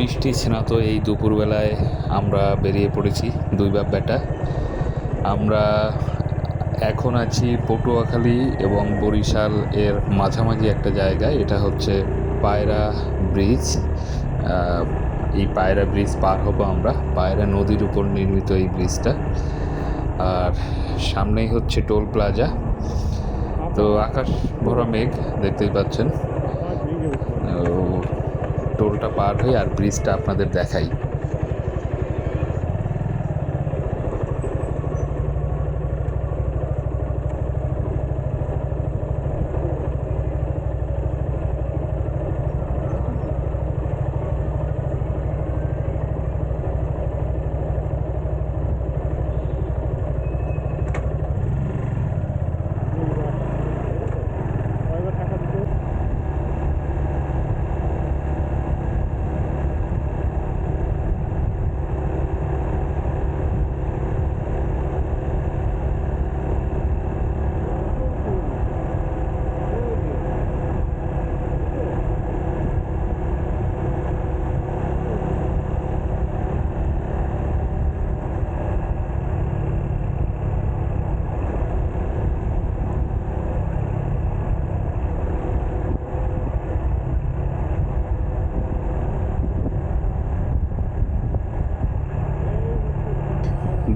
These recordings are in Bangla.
বৃষ্টি স্নাত এই দুপুরবেলায় আমরা বেরিয়ে পড়েছি দুই বাপ বেটা। আমরা এখন আছি পটুয়াখালী এবং বরিশাল এর মাঝামাঝি একটা জায়গায়। এটা হচ্ছে পায়রা ব্রিজ। এই পায়রা ব্রিজ পার হব আমরা। পায়রা নদীর উপর নির্মিত এই ব্রিজটা। আর সামনেই হচ্ছে টোল প্লাজা। তো আকাশ ভরা মেঘ দেখতেই পাচ্ছেন। টোলটা পার হয়ে আর ব্রিজটা আপনাদের দেখাই।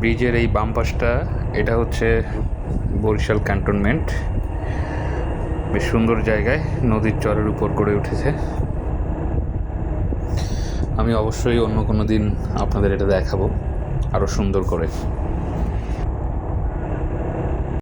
ব্রিজের এই বাম পাশটা, এটা হচ্ছে বরিশাল ক্যান্টনমেন্ট। বেশ সুন্দর জায়গায়, নদীর চরের উপর গড়ে উঠেছে। আমি অবশ্যই অন্য কোনো দিন আপনাদের এটা দেখাবো আরও সুন্দর করে।